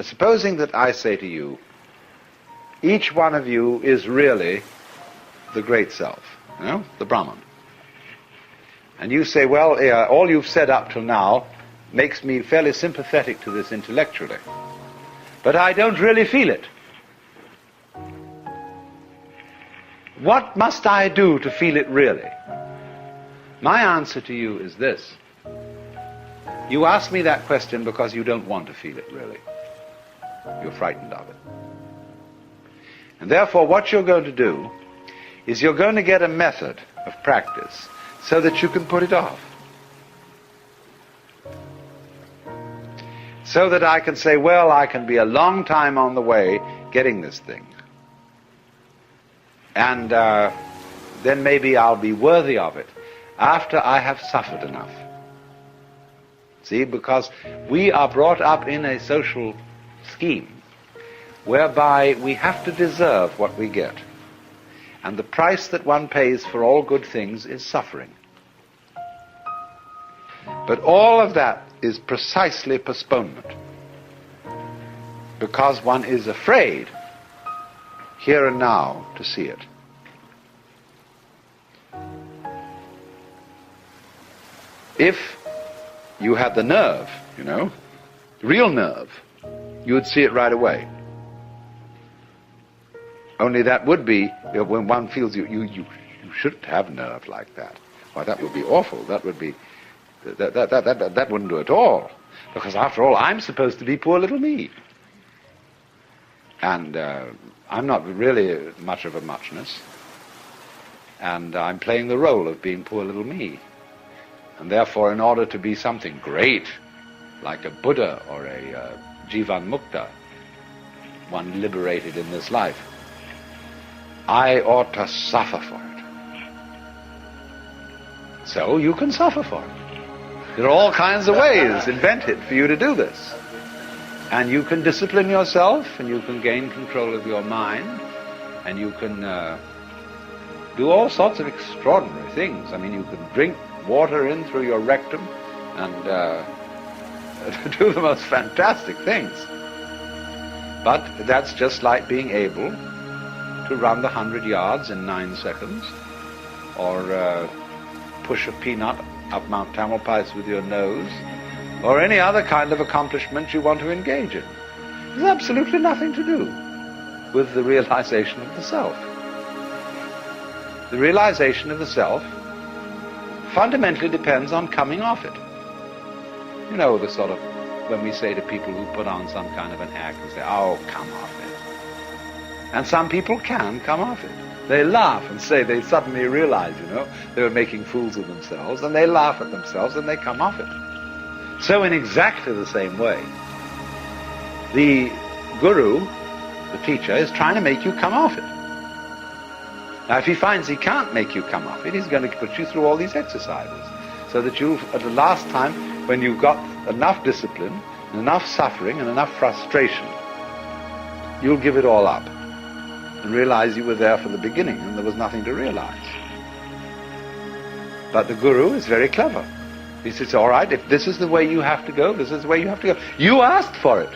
supposing that I say to you, each one of you is really the great self, the Brahman. And you say, well, all you've said up till now makes me fairly sympathetic to this intellectually, but I don't really feel it. What must I do to feel it really? My answer to you is this. You ask me that question because you don't want to feel it really. You're frightened of it. And therefore what you're going to do is you're going to get a method of practice so that you can put it off. So that I can say, well, I can be a long time on the way getting this thing. And then maybe I'll be worthy of it after I have suffered enough. See, because we are brought up in a social scheme whereby we have to deserve what we get. And the price that one pays for all good things is suffering. But all of that is precisely postponement, because one is afraid here and now to see it. If you had the nerve, real nerve, you would see it right away. Only that would be, when one feels you shouldn't have nerve like that. Why, that would be awful. That would be, that wouldn't do at all. Because after all, I'm supposed to be poor little me. And I'm not really much of a muchness. And I'm playing the role of being poor little me. And therefore, in order to be something great, like a Buddha or a Jivan Mukta, one liberated in this life, I ought to suffer for it. So you can suffer for it. There are all kinds of ways invented for you to do this. And you can discipline yourself, and you can gain control of your mind, and you can do all sorts of extraordinary things. I mean, you can drink water in through your rectum and do the most fantastic things. But that's just like being able to run the 100 yards in 9 seconds, or push a peanut up Mount Tamalpais with your nose, or any other kind of accomplishment you want to engage in. There's absolutely nothing to do with the realization of the self. The realization of the self fundamentally depends on coming off it. The sort of, when we say to people who put on some kind of an act and say, oh, come off it. And some people can come off it. They laugh and say they suddenly realize, they were making fools of themselves, and they laugh at themselves and they come off it. So in exactly the same way, the guru, the teacher, is trying to make you come off it. Now, if he finds he can't make you come off it, he's going to put you through all these exercises, so that you, at the last time, when you've got enough discipline, and enough suffering, and enough frustration, you'll give it all up and realize you were there for the beginning and there was nothing to realize. But the guru is very clever. He says, all right, if this is the way you have to go, this is the way you have to go. You asked for it.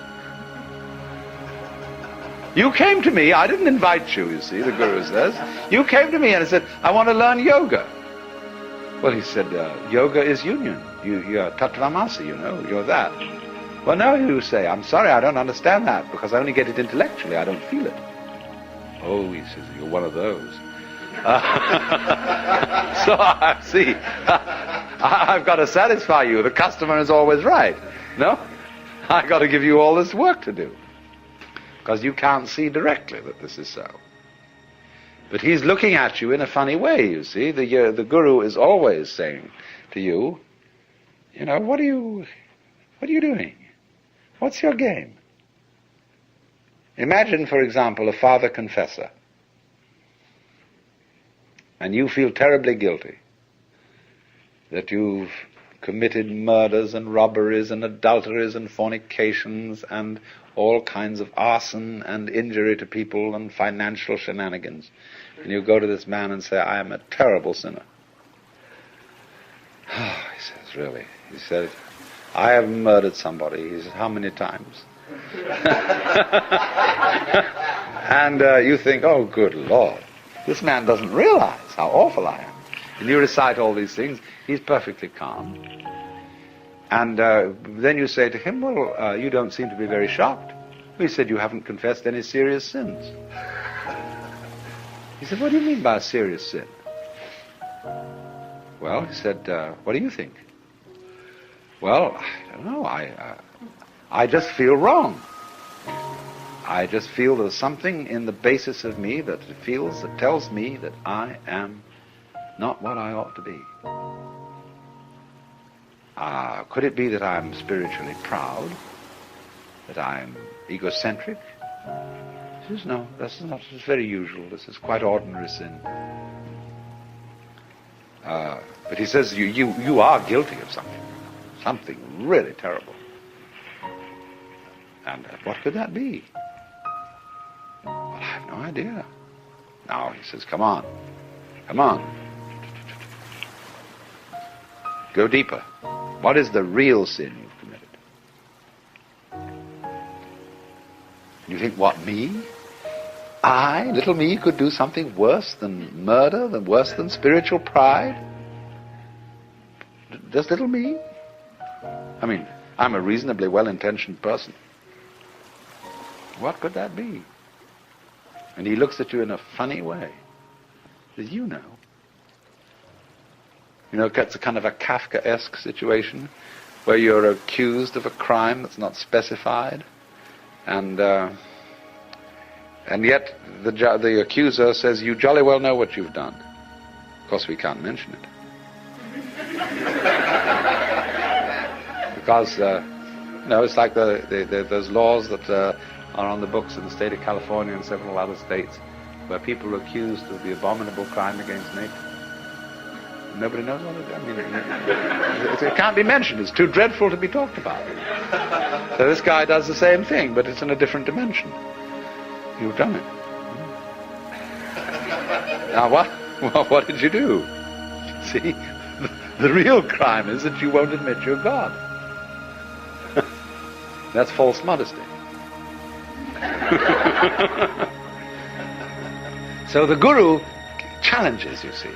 You came to me, I didn't invite you, you see, the guru says. You came to me and said, I want to learn yoga. Well, he said, yoga is union. You're tattvamasi, you're that. Well, no, you say, I'm sorry, I don't understand that, because I only get it intellectually, I don't feel it. Oh, he says, you're one of those. So, I see, I've got to satisfy you. The customer is always right. No? I've got to give you all this work to do, because you can't see directly that this is so. But he's looking at you in a funny way, you see. The guru is always saying to you, what are you doing? What's your game? Imagine, for example, a father confessor, and you feel terribly guilty that you've committed murders and robberies and adulteries and fornications and all kinds of arson and injury to people and financial shenanigans. And you go to this man and say, I am a terrible sinner. He says, really? He said, I have murdered somebody. He said, how many times? And you think, oh, good Lord, this man doesn't realize how awful I am. And you recite all these things. He's perfectly calm. And then you say to him, well, you don't seem to be very shocked. He said, you haven't confessed any serious sins. He said, what do you mean by a serious sin? Well, he said, what do you think? Well, I don't know. I just feel wrong. I just feel there's something in the basis of me that tells me that I am not what I ought to be. Could it be that I'm spiritually proud? That I'm egocentric? He says, no, this is not. This is very usual. This is quite ordinary sin. But he says, you are guilty of something really terrible. And what could that be? Well, I have no idea. Now he says, come on. Go deeper. What is the real sin you've committed? You think, what, me? I, little me, could do something worse than murder, worse than spiritual pride? Does little me? I mean, I'm a reasonably well-intentioned person. What could that be? And he looks at you in a funny way. He says, you know. You know, it's a kind of a Kafkaesque situation where you're accused of a crime that's not specified, and yet the accuser says, you jolly well know what you've done. Of course, we can't mention it. Because, it's like those laws that are on the books in the state of California and several other states where people are accused of the abominable crime against nature. Nobody knows what it is. I mean, it can't be mentioned. It's too dreadful to be talked about. So this guy does the same thing, but it's in a different dimension. You've done it. Now what did you do? See, the real crime is that you won't admit you're God. That's false modesty. So the Guru challenges, you see.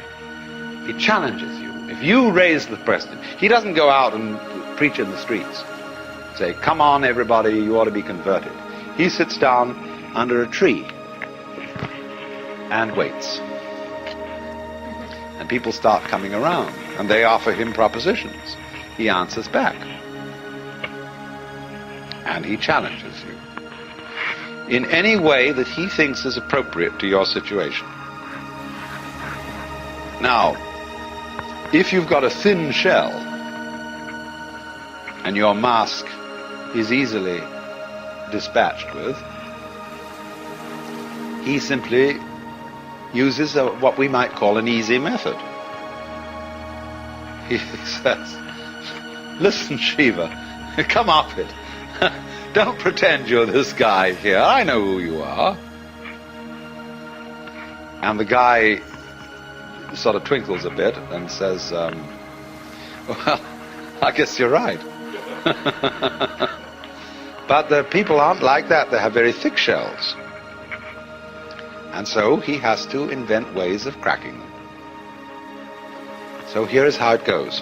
He challenges you. If you raise the question, he doesn't go out and preach in the streets. Say, come on everybody, you ought to be converted. He sits down under a tree and waits. And people start coming around and they offer him propositions. He answers back. And he challenges you in any way that he thinks is appropriate to your situation. Now, if you've got a thin shell and your mask is easily dispatched with, he simply uses what we might call an easy method. He says, listen, Shiva, come off it. Don't pretend you're this guy here. I know who you are. And the guy sort of twinkles a bit and says, well, I guess you're right. But the people aren't like that. They have very thick shells. And so he has to invent ways of cracking them. So here is how it goes.